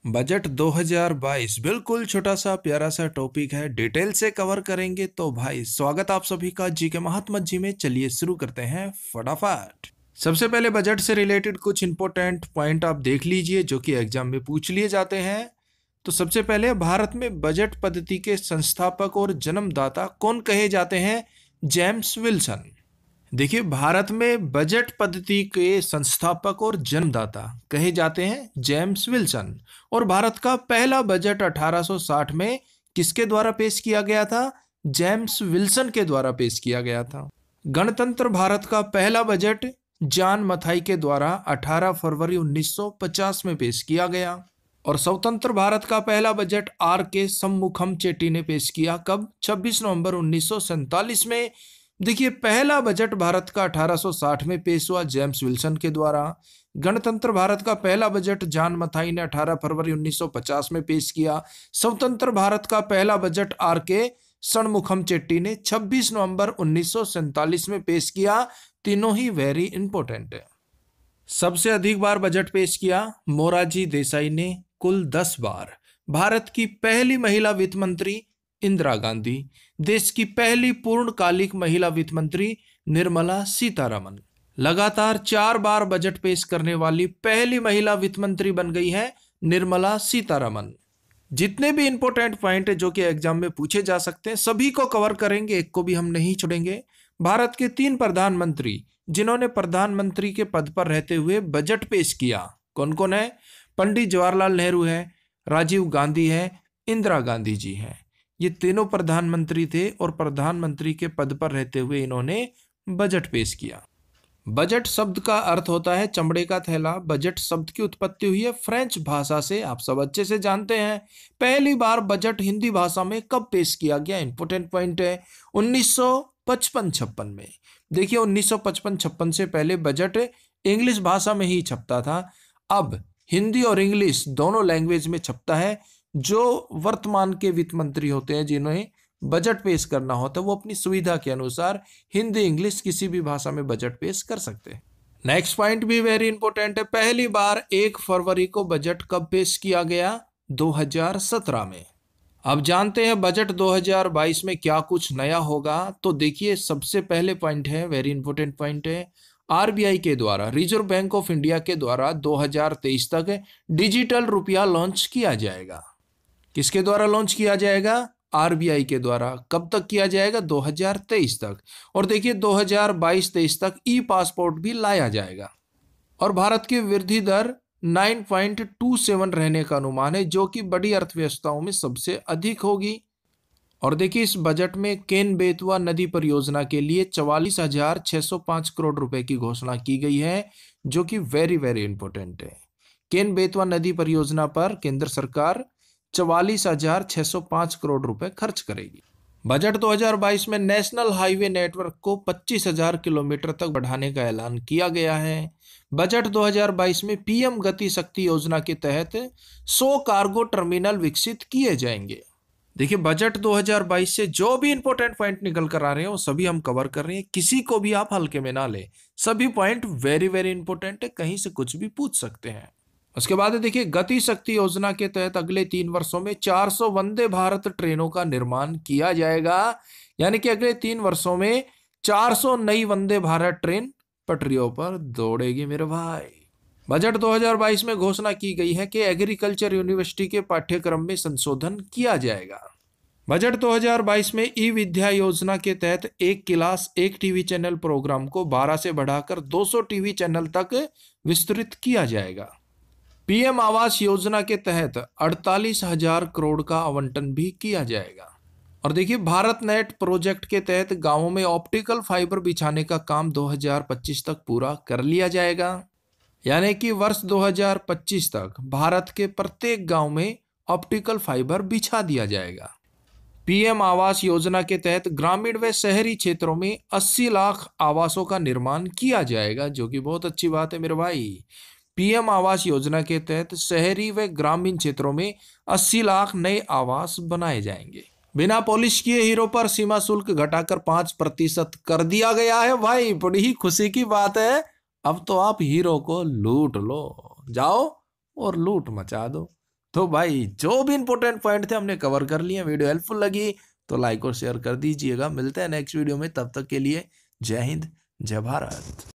Budget 2022 बिल्कुल छोटा सा प्यारा सा टॉपिक है, डिटेल से कवर करेंगे। तो भाई स्वागत आप सभी का जी के महात्मा जी में। चलिए शुरू करते हैं फटाफट। सबसे पहले बजट से रिलेटेड कुछ इंपॉर्टेंट पॉइंट आप देख लीजिए जो कि एग्जाम में पूछ लिए जाते हैं। तो सबसे पहले भारत में बजट पद्धति के संस्थापक और जन्मदाता कौन कहे जाते हैं? James Wilson. देखिए, भारत में बजट पद्धति के संस्थापक और जन्मदाता कहे जाते हैं जेम्स विल्सन। और भारत का पहला बजट 1860 में किसके द्वारा पेश किया गया था? जेम्स विल्सन के द्वारा पेश किया गया था। गणतंत्र भारत का पहला बजट जॉन मथाई के द्वारा 18 फरवरी 1950 में पेश किया गया। और स्वतंत्र भारत का पहला बजट आर के शम्मुखम चेट्टी ने पेश किया। कब? 26 नवंबर 1947 में। देखिए, पहला बजट भारत का 1860 में पेश हुआ जेम्स विल्सन के द्वारा। गणतंत्र भारत का पहला बजट जॉन मथाई ने 18 फरवरी 1950 में पेश किया। स्वतंत्र भारत का पहला बजट आर के शम्मुखम चेट्टी ने 26 नवंबर 1947 में पेश किया। तीनों ही वेरी इंपॉर्टेंट है। सबसे अधिक बार बजट पेश किया मोरारजी देसाई ने, कुल 10 बार। भारत की पहली महिला वित्त मंत्री इंदिरा गांधी। देश की पहली पूर्णकालिक महिला वित्त मंत्री निर्मला सीतारमन। लगातार 4 बार बजट पेश करने वाली पहली महिला वित्त मंत्री बन गई है निर्मला सीतारमन। जितने भी इंपॉर्टेंट पॉइंट है जो कि एग्जाम में पूछे जा सकते हैं सभी को कवर करेंगे, एक को भी हम नहीं छोड़ेंगे। भारत के 3 प्रधानमंत्री जिन्होंने प्रधानमंत्री के पद पर रहते हुए बजट पेश किया, कौन कौन है? पंडित जवाहरलाल नेहरू है, राजीव गांधी है, इंदिरा गांधी जी हैं। ये तीनों प्रधानमंत्री थे और प्रधानमंत्री के पद पर रहते हुए इन्होंने बजट पेश किया। बजट शब्द का अर्थ होता है चमड़े का थैला। बजट शब्द की उत्पत्ति हुई है फ्रेंच भाषा से, आप सब अच्छे से जानते हैं। पहली बार बजट हिंदी भाषा में कब पेश किया गया? इंपॉर्टेंट पॉइंट है 1955-56 में। देखिए, 1955-56 से पहले बजट इंग्लिश भाषा में ही छपता था। अब हिंदी और इंग्लिश दोनों लैंग्वेज में छपता है। जो वर्तमान के वित्त मंत्री होते हैं जिन्हें बजट पेश करना होता है वो अपनी सुविधा के अनुसार हिंदी इंग्लिश किसी भी भाषा में बजट पेश कर सकते हैं। नेक्स्ट पॉइंट भी वेरी इंपॉर्टेंट है। पहली बार 1 फरवरी को बजट कब पेश किया गया? 2017 में। अब जानते हैं बजट 2022 में क्या कुछ नया होगा। तो देखिए, सबसे पहले पॉइंट है, वेरी इंपॉर्टेंट पॉइंट है, आरबीआई के द्वारा, रिजर्व बैंक ऑफ इंडिया के द्वारा 2023 तक डिजिटल रुपया लॉन्च किया जाएगा। किसके द्वारा लॉन्च किया जाएगा? आरबीआई के द्वारा। कब तक किया जाएगा? 2023 तक। और देखिए 2022-23 तक ई पासपोर्ट भी लाया जाएगा। और भारत की वृद्धि दर 9.27 रहने का अनुमान है, जो कि बड़ी अर्थव्यवस्थाओं में सबसे अधिक होगी। और देखिए, इस बजट में केन बेतवा नदी परियोजना के लिए 44,605 करोड़ रुपए की घोषणा की गई है, जो कि वेरी वेरी इंपॉर्टेंट है। केन बेतवा नदी परियोजना पर केंद्र सरकार 44,605 करोड़ रुपए खर्च करेगी। बजट 2022 में नेशनल हाईवे नेटवर्क को 25,000 किलोमीटर तक बढ़ाने का ऐलान किया गया है। बजट 2022 में पीएम गति शक्ति योजना के तहत 100 कार्गो टर्मिनल विकसित किए जाएंगे। देखिए, बजट 2022 से जो भी इंपॉर्टेंट पॉइंट निकल कर आ रहे हैं वो सभी हम कवर कर रहे हैं, किसी को भी आप हल्के में ना ले। सभी पॉइंट वेरी वेरी इंपॉर्टेंट है, कहीं से कुछ भी पूछ सकते हैं। उसके बाद देखिए, गति शक्ति योजना के तहत अगले 3 वर्षों में 400 वंदे भारत ट्रेनों का निर्माण किया जाएगा। यानी कि अगले 3 वर्षों में 400 नई वंदे भारत ट्रेन पटरियों पर दौड़ेगी मेरे भाई। बजट 2022 में घोषणा की गई है कि एग्रीकल्चर यूनिवर्सिटी के पाठ्यक्रम में संशोधन किया जाएगा। बजट 2022 में ई विद्या योजना के तहत 1 क्लास 1 टीवी चैनल प्रोग्राम को 12 से बढ़ाकर 200 टीवी चैनल तक विस्तृत किया जाएगा। पीएम आवास योजना के तहत 48,000 करोड़ का आवंटन भी किया जाएगा। और देखिए, भारत नेट प्रोजेक्ट के तहत गांवों में ऑप्टिकल फाइबर बिछाने का काम 2025 तक पूरा कर लिया जाएगा। यानी कि वर्ष 2025 तक भारत के प्रत्येक गांव में ऑप्टिकल फाइबर बिछा दिया जाएगा। पीएम आवास योजना के तहत ग्रामीण व शहरी क्षेत्रों में 80 लाख आवासों का निर्माण किया जाएगा, जो कि बहुत अच्छी बात है मेरे भाई। पीएम आवास योजना के तहत शहरी व ग्रामीण क्षेत्रों में 80 लाख नए आवास बनाए जाएंगे। बिना पॉलिश किए हीरो पर सीमा शुल्क घटाकर 5% कर दिया गया है भाई, बड़ी ही खुशी की बात है। अब तो आप हीरो को लूट लो, जाओ और लूट मचा दो। तो भाई जो भी इंपॉर्टेंट पॉइंट थे हमने कवर कर लिए। वीडियो हेल्पफुल लगी तो लाइक और शेयर कर दीजिएगा। मिलते हैं नेक्स्ट वीडियो में, तब तक के लिए जय हिंद, जय भारत।